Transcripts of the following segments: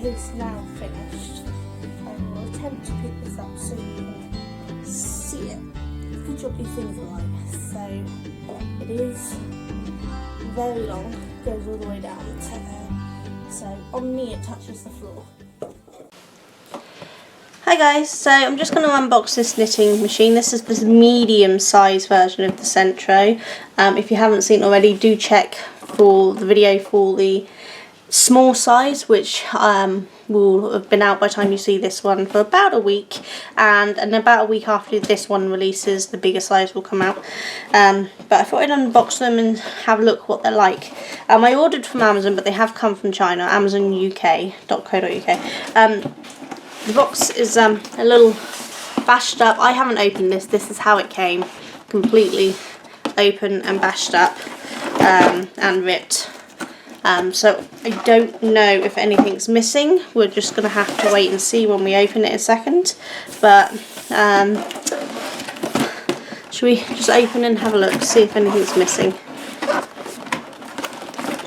is now finished. I will attempt to pick this up so you can see it. Good job your things are right. So it is very long, goes all the way down to there. So on me it touches the floor. Hi guys, so I'm just going to unbox this knitting machine. This is the medium size version of the Sentro. If you haven't seen it already, do check for the video for the small size, which will have been out by the time you see this one for about a week, and about a week after this one releases the bigger size will come out. But I thought I'd unbox them and have a look what they're like. I ordered from Amazon, but they have come from China, amazonuk.co.uk. The box is a little bashed up. I haven't opened this. This is how it came, completely open and bashed up and ripped. So I don't know if anything's missing. We're just going to have to wait and see when we open it in a second. But should we just open and have a look, see if anything's missing?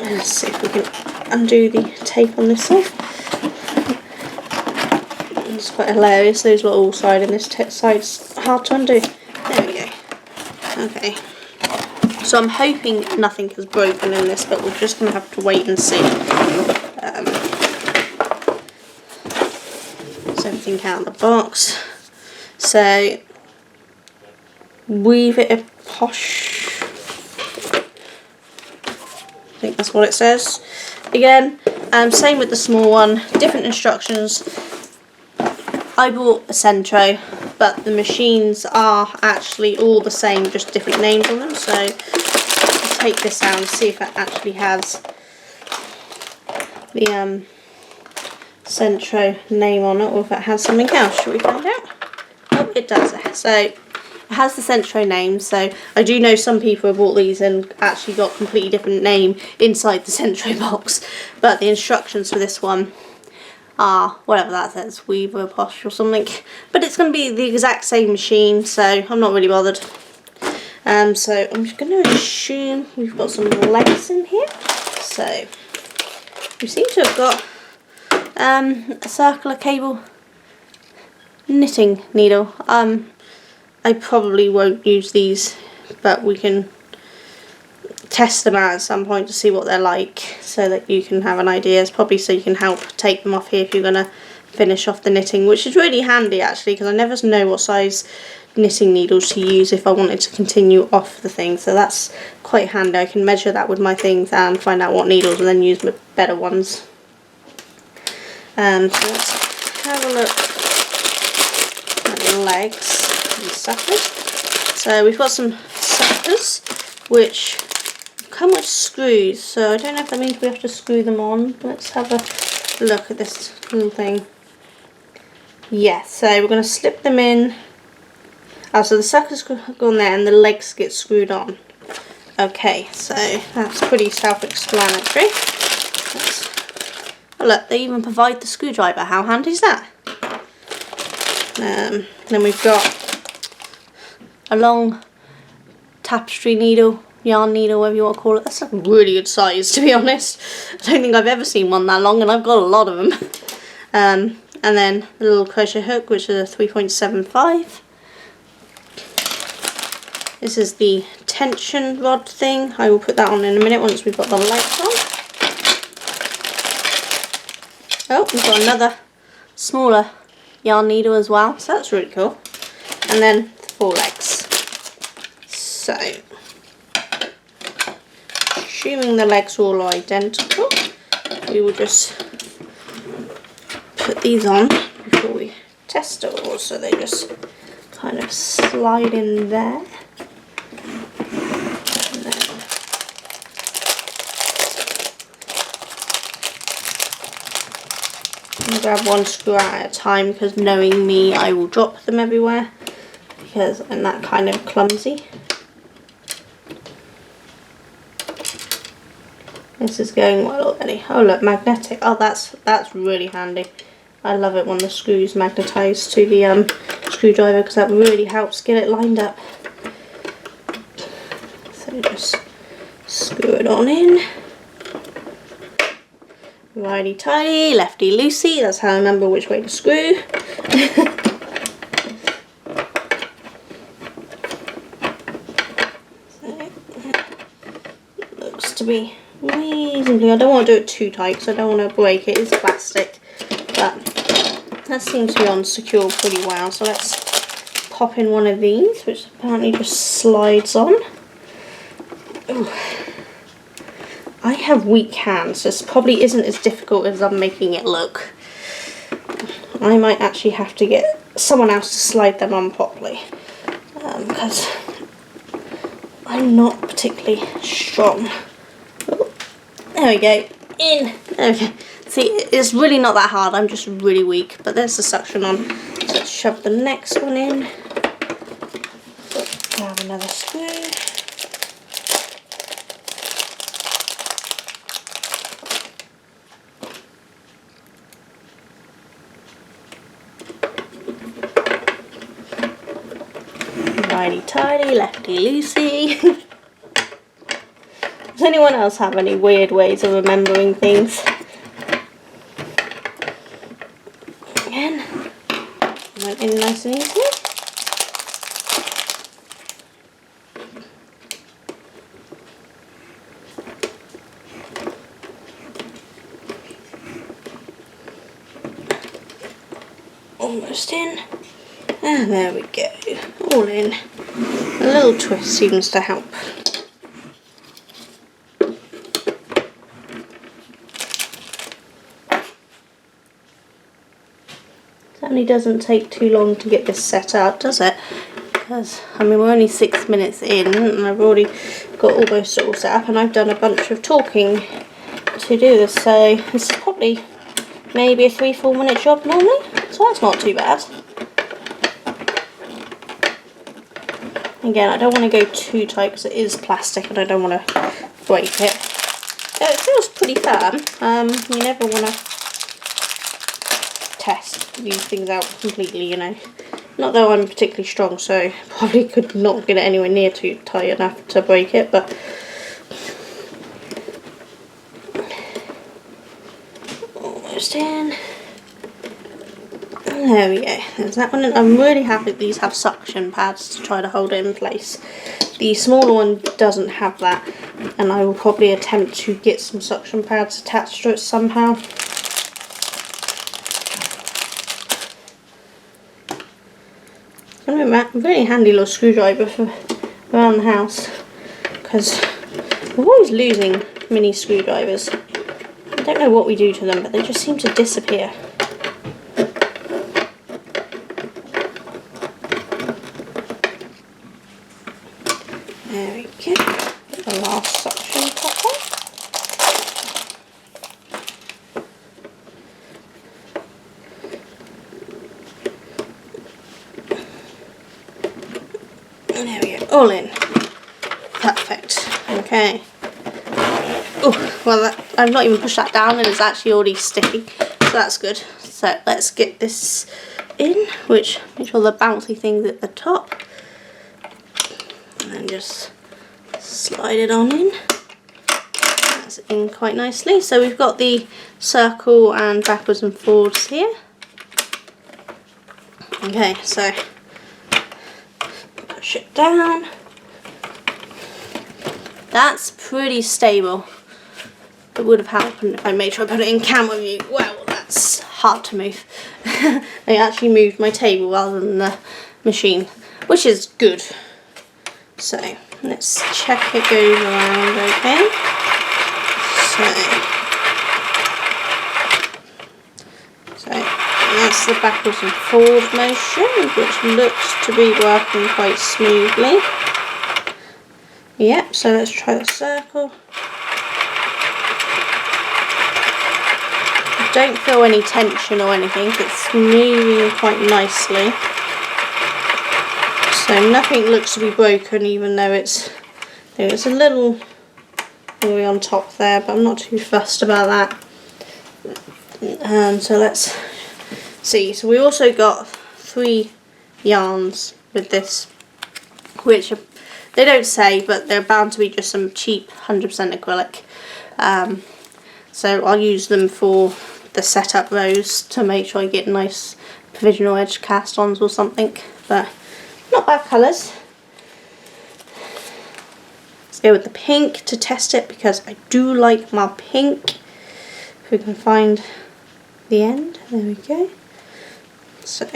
Let's see if we can undo the tape on this one. It's quite hilarious, those little all side and this side's hard to undo. There we go. Okay. So I'm hoping nothing has broken in this, but we're just going to have to wait and see. There's everything out of the box. So, weave it a posh. I think that's what it says. Again, same with the small one, different instructions. I bought a Sentro, but the machines are actually all the same, just different names on them. So let's take this out and see if it actually has the Sentro name on it, or if it has something else. Shall we find out? Oh, it does. So it has the Sentro name. So I do know some people have bought these and actually got a completely different name inside the Sentro box. But the instructions for this one are whatever that says, Weaver Posh or something, but it's going to be the exact same machine, so I'm not really bothered. So I'm just going to assume we've got some legs in here. So we seem to have got a circular cable knitting needle. I probably won't use these, but we can test them out at some point to see what they're like, so that you can have an idea. It's probably so you can help take them off here if you're going to finish off the knitting, which is really handy actually, because I never know what size knitting needles to use if I wanted to continue off the thing. So that's quite handy. I can measure that with my things and find out what needles and then use my better ones. So let's have a look at the legs and suckers. So we've got some suckers which come with screws, so I don't know if that means we have to screw them on. Let's have a look at this little thing. Yes, so we're going to slip them in. So the suckers go on there and the legs get screwed on. Okay, so that's pretty self-explanatory. Oh look, they even provide the screwdriver. How handy is that? Then we've got a long tapestry needle, yarn needle, whatever you want to call it. That's a really good size, to be honest. I don't think I've ever seen one that long, and I've got a lot of them. And then the little crochet hook, which is a 3.75. This is the tension rod thing. I will put that on in a minute once we've got the lights on. Oh, we've got another smaller yarn needle as well, so that's really cool. And then the 4 legs. So, assuming the legs are all identical, we will just put these on before we test it all, so they just kind of slide in there. And then I'll grab one screw out at a time, because knowing me, I will drop them everywhere, because I'm that kind of clumsy. This is going well already. Oh look, magnetic. Oh, that's really handy. I love it when the screws magnetise to the screwdriver, because that really helps get it lined up. So just screw it on in. Righty tighty, lefty loosey, that's how I remember which way to screw. So, looks to be reasonably, I don't want to do it too tight because I don't want to break it, it's plastic, but that seems to be on secure pretty well. So let's pop in one of these, which apparently just slides on. Ooh. I have weak hands, so this probably isn't as difficult as I'm making it look. I might actually have to get someone else to slide them on properly, because I'm not particularly strong. Ooh, there we go, in, okay. See, it's really not that hard, I'm just really weak, but there's the suction on. So let's shove the next one in, grab another screw. Righty tighty, lefty loosey. Does anyone else have any weird ways of remembering things? Again, went in nice and easy. Almost in. And there we go, all in. A little twist seems to help. Certainly doesn't take too long to get this set up, does it? Because, I mean, we're only 6 minutes in and I've already got almost all set up and I've done a bunch of talking to do this. So this is probably maybe a 3-4 minute job normally, so that's not too bad. Again, I don't want to go too tight because it is plastic and I don't want to break it. It feels pretty firm. You never want to test these things out completely, you know. Not that I'm particularly strong, so probably could not get it anywhere near too tight enough to break it, but almost in. There we go, there's that one. I'm really happy that these have suction pads to try to hold it in place. The smaller one doesn't have that, and I will probably attempt to get some suction pads attached to it somehow. It's going to be a really handy little screwdriver for around the house, because we're always losing mini screwdrivers. I don't know what we do to them, but they just seem to disappear. There we go, get the last suction top on. And there we go, all in. Perfect, okay. Oh, well I've not even pushed that down and it's actually already sticky, so that's good. So let's get this in, which make sure the bouncy thing's at the top. And just slide it on in. That's in quite nicely. So we've got the circle and backwards and forwards here. Okay, so push it down. That's pretty stable. It would have happened if I made sure I put it in camera view. Well, that's hard to move. I actually moved my table rather than the machine, which is good. So let's check it goes around okay. So that's the backwards and forward motion, which looks to be working quite smoothly. Yep, so let's try the circle. I don't feel any tension or anything, it's moving quite nicely. So nothing looks to be broken, even though it's a little way on top there, but I'm not too fussed about that. So let's see. So we also got 3 yarns with this, which are, they don't say, but they're bound to be just some cheap 100% acrylic. So I'll use them for the setup rows to make sure I get nice provisional edge cast-ons or something, but not bad colours. Let's go with the pink to test it because I do like my pink. If we can find the end, there we go. So,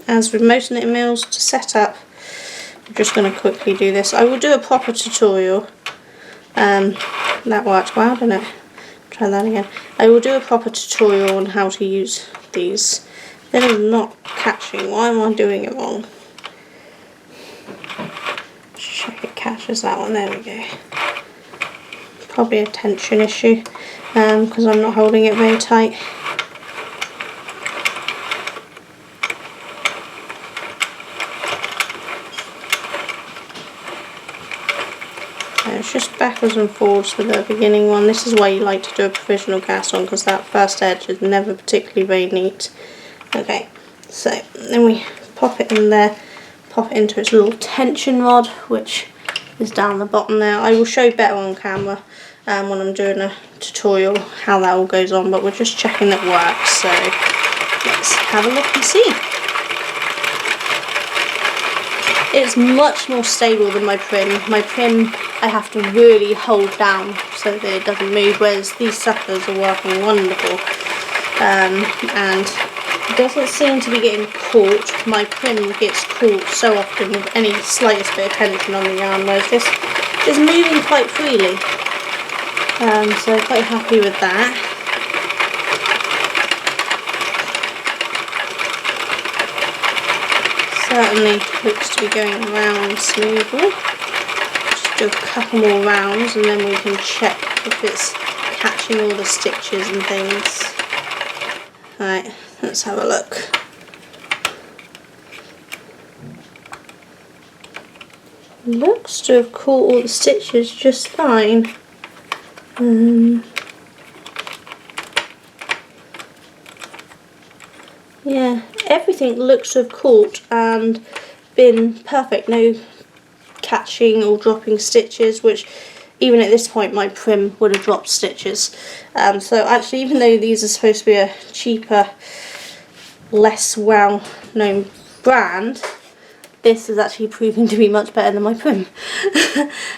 as with most knitting mills, to set up, I'm just going to quickly do this. I will do a proper tutorial. That worked well, didn't it? Try that again. I will do a proper tutorial on how to use these. They're not catching. Why am I doing it wrong? Check it catches that one. There we go. Probably a tension issue because I'm not holding it very tight. It's just backwards and forwards with the beginning one. This is why you like to do a provisional cast on, because that first edge is never particularly very neat. Okay, so then we pop it in there, pop it into its little tension rod, which is down the bottom there. I will show you better on camera when I'm doing a tutorial how that all goes on, but we're just checking that works, so let's have a look and see. It's much more stable than my prim. My prim I have to really hold down so that it doesn't move, whereas these suckers are working wonderful. And it doesn't seem to be getting caught. My prim gets caught so often with any slightest bit of tension on the yarn, whereas this is moving quite freely. So I'm quite happy with that. Certainly looks to be going around smoothly. Just do a couple more rounds and then we can check if it's catching all the stitches and things. Right, let's have a look. Looks to have caught all the stitches just fine. Yeah, everything looks to have caught and been perfect. No catching or dropping stitches, which even at this point my prim would have dropped stitches. So actually, even though these are supposed to be a cheaper, less well-known brand, this is actually proving to be much better than my prim.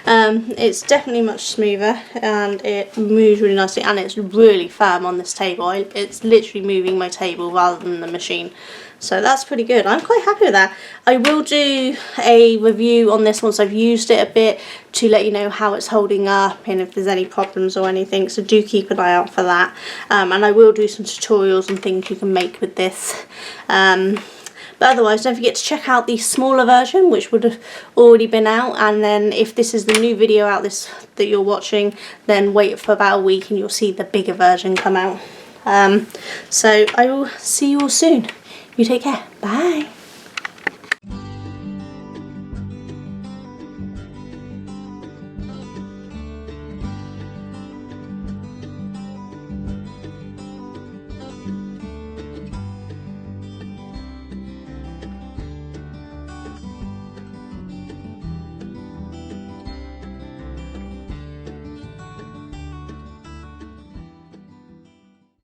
It's definitely much smoother and it moves really nicely, and it's really firm on this table. It's literally moving my table rather than the machine. So that's pretty good. I'm quite happy with that. I will do a review on this once I've used it a bit to let you know how it's holding up and if there's any problems or anything. So do keep an eye out for that. And I will do some tutorials and things you can make with this. But otherwise, don't forget to check out the smaller version, which would have already been out. And then if this is the new video out that you're watching, then wait for about a week and you'll see the bigger version come out. So I will see you all soon. You take care. Bye.